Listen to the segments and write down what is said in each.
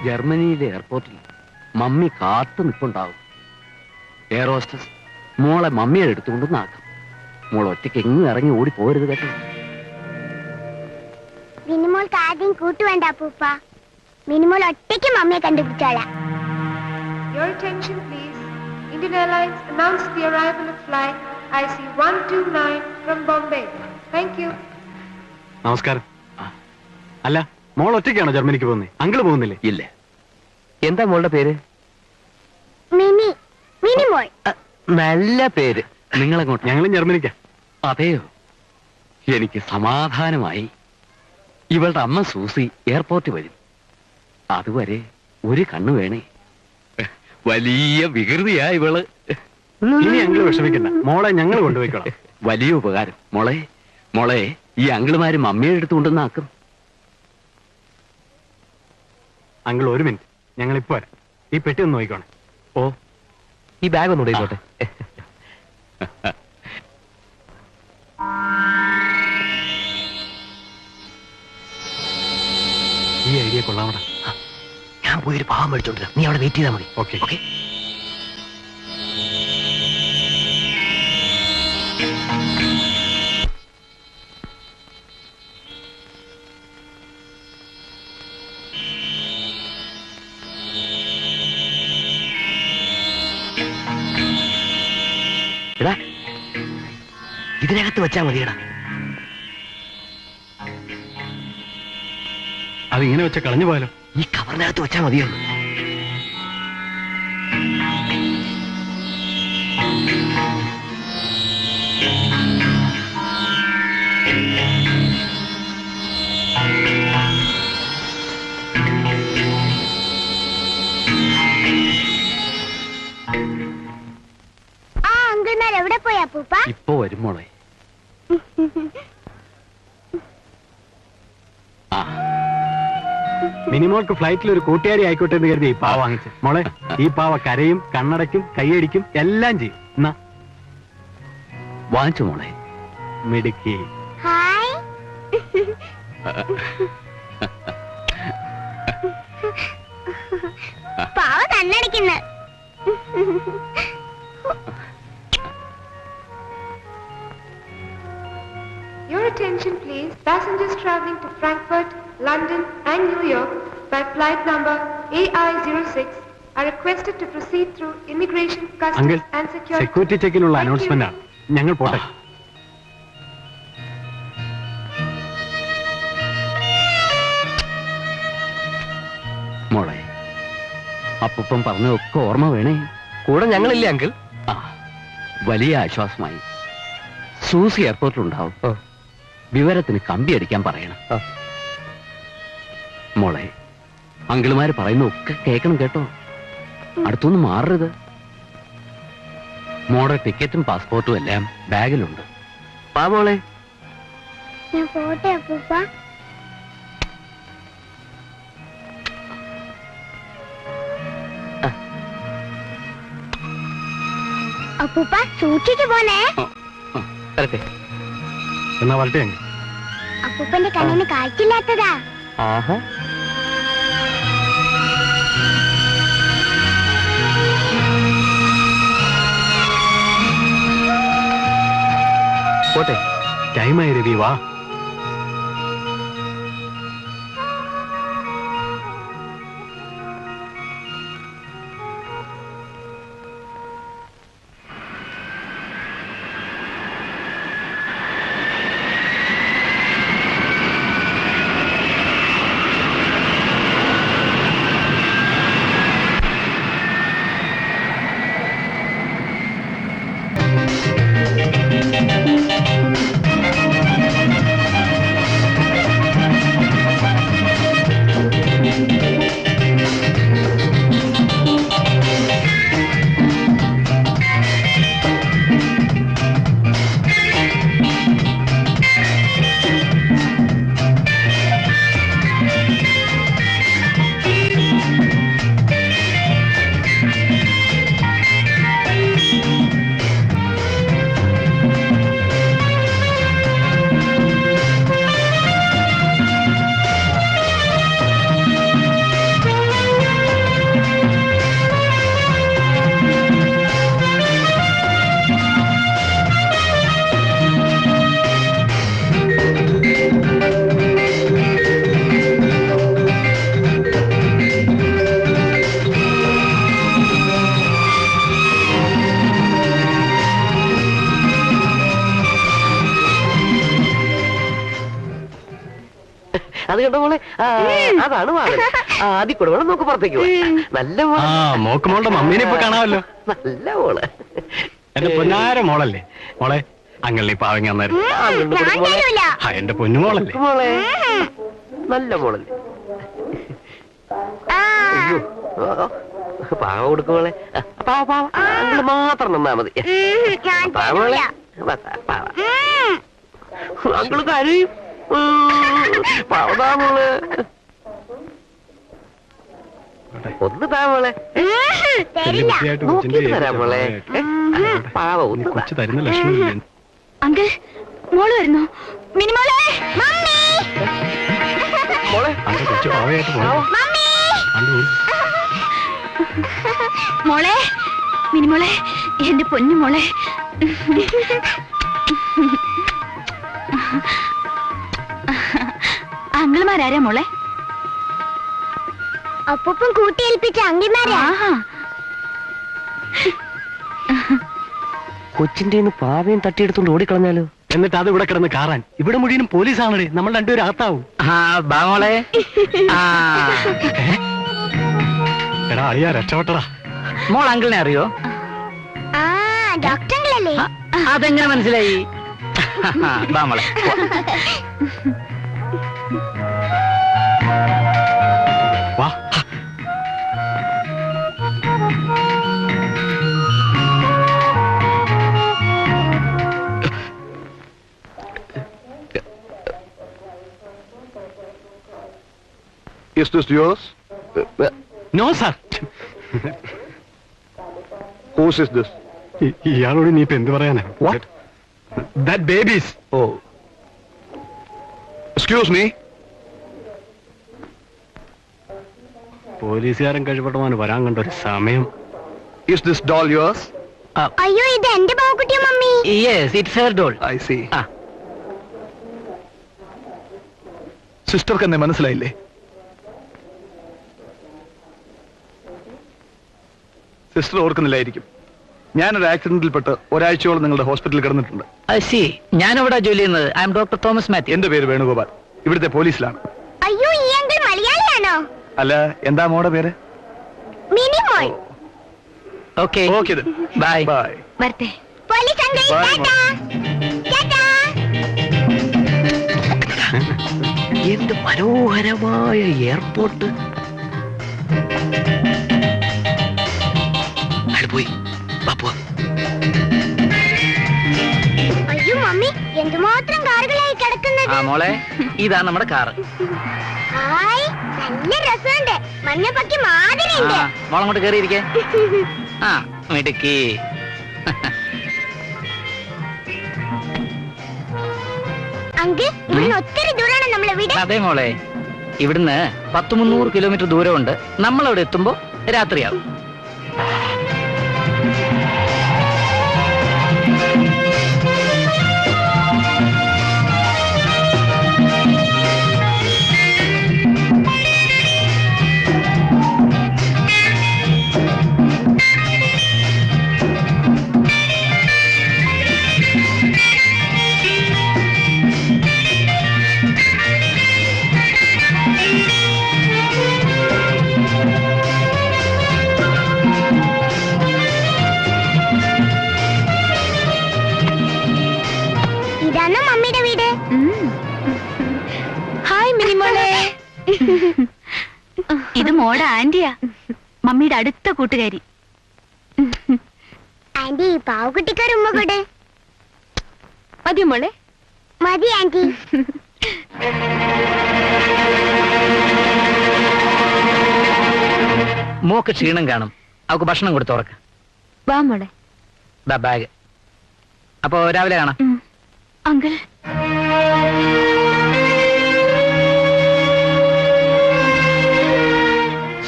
ജർമ്മനിയിലെ എയർപോർട്ടിൽ മമ്മി കാത്തു നിൽപ്പുണ്ടാവും. എയർ ഹോസ്റ്റസ് മോളെ മമ്മിയെ എടുത്തുകൊണ്ടൊന്നാക്കും. മോൾ ഒറ്റയ്ക്ക് എങ്ങും ഇറങ്ങി ഓടി പോരുത് കേട്ടോ. മിനിമോൾക്ക് ആദ്യം കൂട്ടുവേണ്ട അപ്പൂപ്പ. മിനിമോൾ ഒറ്റയ്ക്ക് മമ്മിയെ കണ്ടുപിടിച്ചോളാം. Your attention please. Indian Airlines announced the arrival of flight IC129 from Bombay. Thank you. നമസ്കാരം. അല്ല, മോൾ ഒറ്റയ്ക്കാണോ ജർമ്മനിക്ക് പോകുന്നത്? അങ്കിള് പോകുന്നില്ലേ? ഇല്ല. എന്താ മോളുടെ പേര്? മിനിമോൾ. നല്ല പേര്. നിങ്ങളെങ്ങോട്ട്? ഞങ്ങളും ജർമ്മനിക്കാ. അതെയോ? എനിക്ക് സമാധാനമായി. ഇവളുടെ അമ്മ സൂസി എയർപോർട്ടിൽ വരും. അതുവരെ ഒരു കണ്ണു വേണേ. വലിയ വികൃതിയാ ഇവള്. ഇനി അങ്കിള് വിഷമിക്കണ്ട, മോളെ ഞങ്ങൾ കൊണ്ടുപോയിക്കോളാം. വലിയ ഉപകാരം. മോളെ ഈ അങ്കിളുമാര് മമ്മിയെ എടുത്തുകൊണ്ടെന്നാക്കും. അങ്കിൾ ഒരു മിനിറ്റ്, ഞങ്ങൾ ഇപ്പൊ വരാം. ഈ പെട്ടി ഒന്ന് നോക്കിക്കോണേ. ഓ, ഈ ബാഗ് ഒന്ന് ഇടയിക്കോട്ടെ. ഈ ഐഡിയ കൊള്ളാമടാ. ഞാൻ പോയൊരു പാവം മേടിച്ചോണ്ടിരാം. നീ അവിടെ വെയിറ്റ് ചെയ്താൽ മതി. Okay okay. ഇതിനകത്ത് വെച്ചാ മതിയടാ. അതിങ്ങനെ വെച്ച കളഞ്ഞു പോയാലോ? ഈ കവറിനകത്ത് വെച്ചാ മതിയോ? ആ അങ്കിൾമാർ എവിടെ പോയി അപ്പൂപ്പ? ഇപ്പൊ വരും മോളെ. മിനിമോൾക്ക് ഫ്ലൈറ്റിൽ ഒരു കൂട്ടുകാരി ആയിക്കോട്ടെ എന്ന് കരുതി ഈ പാവ വാങ്ങിച്ചു. മോളെ, ഈ പാവ കരയും കണ്ണടയ്ക്കും കൈയടിക്കും എല്ലാം ചെയ്യും. എന്നാ വാങ്ങിച്ചു മോളെ. മിടുക്കി. ഹായ്. പാവ കണ്ണടിക്കുന്നു. Your attention please. Passengers traveling to Frankfurt, London and New York by flight number AI06 are requested to proceed through immigration, uncle, customs and security. Security ചെക്കിനുള്ള Thank you. അനൗൺസ്മെന്റ് ആണ്. ഞങ്ങൾ പോട്ടെ. മോളെ, അപ്പൂപ്പൻ പറഞ്ഞതൊക്കെ ഓർമ്മ വേണേ. കൂടെ ഞങ്ങളില്ലേ അങ്കിൾ? ആ, വലിയ ആശ്വാസമായി. സൂസി എയർപോർട്ടിലുണ്ടാവും. വിവരത്തിന് കമ്പി അടിക്കാൻ പറയണം. മോളെ, അങ്കിളുമാര് പറയുന്നൊക്കെ കേൾക്കണം കേട്ടോ. അടുത്തൊന്നും മാറരുത്. മോളുടെ ടിക്കറ്റും പാസ്പോർട്ടും എല്ലാം ബാഗിലുണ്ട്. വാ മോളെ. ഞാൻ പോട്ടെ അപ്പൂപ്പ. അപ്പൂപ്പ സൂക്ഷിച്ചു പോണേ. വരട്ടെ. എന്നാ വരട്ടെ അങ്കിൾ. അപ്പൂപ്പന്റെ കണ്ണിന് കാഴ്ചയില്ലാത്തതാ. ആഹാ. പോട്ടെ. ടൈമായി രവി, വാ. അത് കണ്ട മോളെ അതാണ് വാങ്ങൽ. ആദ്യം കൂടെ വേണം നോക്ക് പുറത്തേക്ക് പോവാം. നല്ല മോളെ. മോക്ക് മോളുടെ മമ്മീനെ ഇപ്പൊ കാണാമല്ലോ. നല്ല മോളെ. എന്റെ പൊന്നാര മോളല്ലേ മോളെ. അങ്ങളി പാവങ്ങ എന്റെ പൊന്നുമോളല്ലേ മോളെ. നല്ല മോളല്ലേ. അയ്യോ പാവ കൊടുക്കുമോളെ. പാവ പാവ അങ്ങള് മാത്രം നിന്നാ മതി. പാവോളെ പാവ. അങ്ങള് കരയും. പാവതാ മോള്. ഒന്ന് താമോളെ. നോക്കിട്ട് തരാം മോളെ. പാവ ഒന്ന് കൊച്ചു തരുന്ന ലക്ഷ്മി. അങ്കിൾ മോള് വരുന്നു. മിനിമോളെ മോളെ. അന്റെ കൊച്ചു പാവയായിട്ട് പോയി. മോളെ മിനിമോളെ എന്റെ പൊന്നു മോളെ. അങ്കിൾമാരാരാ മോളെ? അപ്പൊപ്പം കൂട്ടിയേൽപ്പിച്ച അങ്കിൾമാരാ. കൊച്ചിന്റെ പാവയും തട്ടിയെടുത്തോണ്ട് ഓടിക്കളഞ്ഞാലോ? എന്നിട്ട് അത് ഇവിടെ കിടന്ന് കാറാൻ. ഇവിടെ മുഴുവനും പോലീസാണേ. നമ്മൾ രണ്ടുപേരും അകത്താവും. മോളെ. എടാ അയ്യാ രക്ഷപ്പെട്ടടാ. മോൾ അങ്കിളിനെ അറിയോ? ഡോക്ടറല്ലേ? അതെങ്ങനെ മനസ്സിലായി? മോളെ വാ. Is this yours? No sir. Whose is this? ഇയാളോട് നീ ഇപ്പൊ എന്ത് പറയാനാ? What? That babies. Oh. Excuse me. പോലീസുകാരൻ കഴിവട്ടമാന് വരാൻ കണ്ട ഒരു സമയം. Is this doll yours? അയ്യോ ഇത് എന്റെ പാവക്കുട്ടിയോ mummy? Yes, it's her doll. I see. സിസ്റ്റർക്ക് എന്നെ മനസ്സിലായില്ലേ? സിസ്റ്റർ ഓർക്കുന്നില്ലായിരിക്കും. ഞാനൊരു ആക്സിഡന്റിൽപ്പെട്ട് ഒരാഴ്ചയോളം നിങ്ങളുടെ ഹോസ്പിറ്റലിൽ കിടന്നിട്ടുണ്ട്. ഞാനിവിടെ ജോലി ചെയ്യുന്നത്. I am doctor Thomas Mathew. എന്റെ പേര് വേണുഗോപാൽ. ഇവിടുത്തെ പോലീസിലാണ്. അയ്യോ ഈ അങ്കിൾ മലയാളിയാണോ? അല്ല, എന്താ മോടെ പേര്? Minimol. Okay okay bye. Bye. വരട്ടെ. Police uncle Bye, tata. Tata. എന്ത് മനോഹരമായ എയർപോർട്ട്. പോയി അയ്യോ മമ്മി എന്തുമാത്രം കാറുകളായി കിടക്കുന്നത്. മോളെ ഇതാ നമ്മുടെ കാറ്. ഹായ് നല്ല രസമുണ്ട്. മഞ്ഞപ്പക്കി മാതിരിയുണ്ട്. മോളങ്ങോട്ട് കേറിയിരിക്കേ. മിടുക്കി. അങ്കിൾ ഇവിടുന്ന് ഒത്തിരി ദൂരാണ് നമ്മളെ വീട്. അതെ മോളെ, ഇവിടുന്ന് 100-300 കിലോമീറ്റർ ദൂരമുണ്ട്. നമ്മളവിടെ എത്തുമ്പോ രാത്രിയാവും. ഇതാണോ മമ്മിയുടെ വീട്? ഹായ് മിനിമോളെ. ഇത് മോടെ ആന്റിയാ, മമ്മിയുടെ അടുത്ത കൂട്ടുകാരി. ആന്റി പാവക്കുട്ടിക്കാർ ഉമ്മ കൂടെ. മതി മോളെ. മതി ആന്റി. മോക്ക് ക്ഷീണം കാണും. അവക്ക് ഭക്ഷണം കൊടുത്ത് ഉറക്ക. വാ മോളെ. ബാഗ്. അപ്പൊ രാവിലെ കാണാം. അങ്കിൾ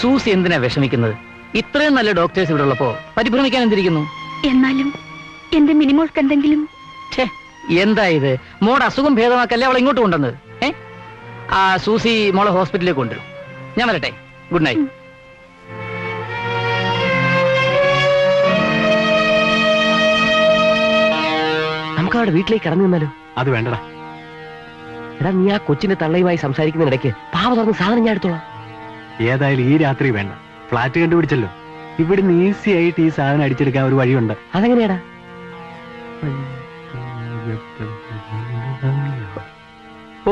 സൂസി എന്തിനാ വിഷമിക്കുന്നത്? ഇത്രയും നല്ല ഡോക്ടേഴ്സ് ഇവിടെ ഉള്ളപ്പോ പരിഭ്രമിക്കാൻ എന്തിരിക്കുന്നു? എന്നാലും എന്റെ മിനിമോൾക്ക് എന്തെങ്കിലും. എന്താ ഇത്? മോടെ അസുഖം ഭേദമാക്കല്ലേ അവളെ ഇങ്ങോട്ട് കൊണ്ടുവന്നത്? ആ സൂസി മോളെ ഹോസ്പിറ്റലിലേക്ക് കൊണ്ടുവരും. ഞാൻ വരട്ടെ. Good night. നമുക്ക് അവിടെ വീട്ടിലേക്ക് കടന്നു നിന്നാലോ? അത് വേണ്ടടാ. എടാ നീ ആ കൊച്ചിന്റെ തള്ളയുമായി സംസാരിക്കുന്നതിനിടയ്ക്ക് പാവ തുറന്ന് സാധനം ഞാൻ എടുത്തോളാം. ഏതായാലും ഈ രാത്രി വേണ്ട. ഫ്ലാറ്റ് കണ്ടുപിടിച്ചല്ലോ. ഇവിടുന്ന് ഈസി ആയിട്ട് ഈ സാധനം അടിച്ചെടുക്കാൻ ഒരു വഴിയുണ്ട്. അതെങ്ങനെയാടാ?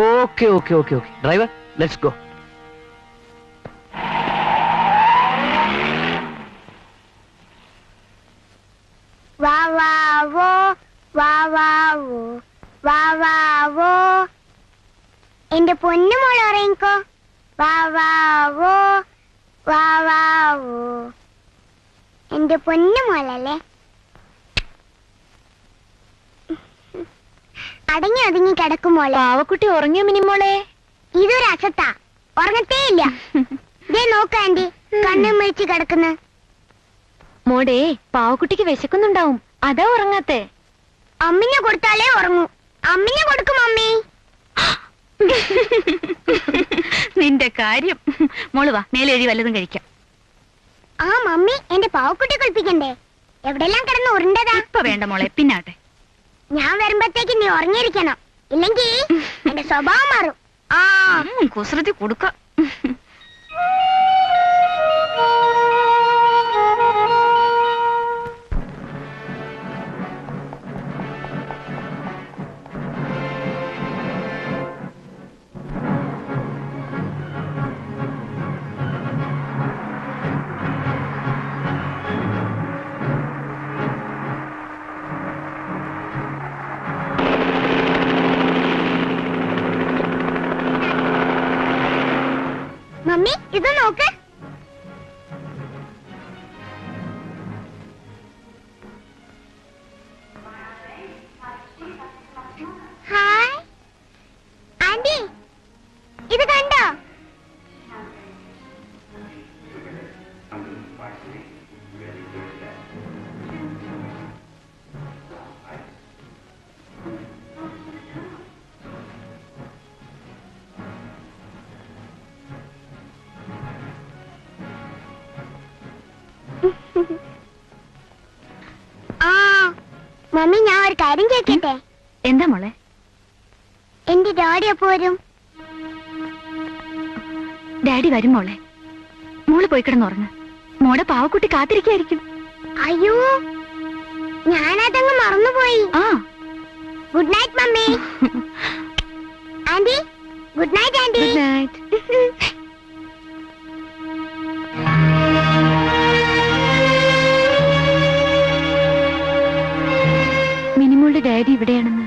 Okay okay okay okay driver, let's go. വാ വാവോ വാ വാവോ വാ വാവോ എന്റെ പൊന്നു മോൾ ഉറങ്ങിക്കോ. വാ വാവോ വാ വാവോ എന്റെ പൊന്നു മോളല്ലേ. അടങ്ങി ഒതുങ്ങി കിടക്കും മോളെ. പാവക്കുട്ടി ഉറങ്ങിയോ മിനിമോളെ? ഇതൊരു അസത്താ, ഉറങ്ങത്തേ ഇല്ല. ഇതേ നോക്കാണ്ടി കണ്ണും മിഴിച്ച് കിടക്കുന്ന. മോടെ പാവക്കുട്ടിക്ക് വിശക്കുന്നുണ്ടാവും, അതാ ഉറങ്ങാത്തെ. അമ്മിനെ കൊടുത്താലേ ഉറങ്ങൂ. അമ്മിനെ കൊടുക്കും മമ്മി. നിന്റെ കാര്യം. മോള് വാ, മേലെഴുതി വല്ലതും കഴിക്കാം. ആ മമ്മി, എന്റെ പാവക്കുട്ടി കുളിപ്പിക്കണ്ടേ? എവിടെല്ലാം കിടന്ന് ഉരുണ്ടതാ. ഇപ്പൊ വേണ്ട മോളെ, പിന്നാട്ടെ. ഞാൻ വരുമ്പത്തേക്ക് നീ ഉറങ്ങിയിരിക്കണം, ഇല്ലെങ്കിൽ എന്റെ സ്വഭാവം മാറും. ആ കുസൃതി കൊടുക്ക. മമ്മി ഇത് നോക്ക്. ഹായ് ആന്റി, ഇത് കണ്ടോ? ആ മമ്മി, ഞാൻ ഒരു കാര്യം കേൾക്കട്ടെ? എന്താ മോളെ? എന്റെ ഡാഡി എപ്പോ വരും? ഡാഡി വരും മോളെ. മോള് പോയി കിടന്നുറങ്ങ്. മോടെ പാവക്കുട്ടി കാത്തിരിക്കായിരിക്കും. അയ്യോ, ഞാനതങ്ങ് മറന്നുപോയി. ആ good night mummy. Aunty, good night aunty. Good night. മിനിമോളുടെ ഡാഡി ഇവിടെയാണെന്ന്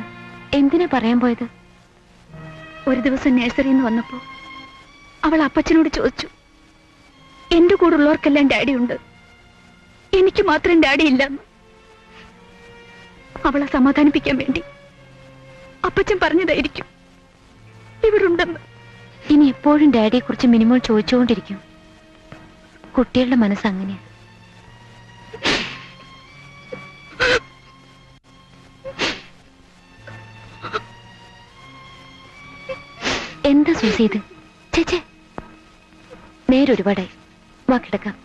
എന്തിനാ പറയാൻ പോയത്? ഒരു ദിവസം നഴ്സറിയിൽ നിന്ന് വന്നപ്പോ അവൾ അപ്പച്ചനോട് ചോദിച്ചു, എന്റെ കൂടെ ഉള്ളവർക്കെല്ലാം ഡാഡി ഉണ്ട്, എനിക്ക് മാത്രം ഡാഡി ഇല്ലെന്ന്. അവളെ സമാധാനിപ്പിക്കാൻ വേണ്ടി അപ്പച്ചൻ പറഞ്ഞതായിരിക്കും ഇവരുണ്ടെന്ന്. ഇനി എപ്പോഴും ഡാഡിയെ കുറിച്ച് മിനിമോൾ ചോദിച്ചുകൊണ്ടിരിക്കും. കുട്ടികളുടെ മനസ്സ് അങ്ങനെയാ. എന്താ സൂസി ഇത്? ചേച്ചേ, നേരൊരുപാടായി. വാ കിടക്കാം.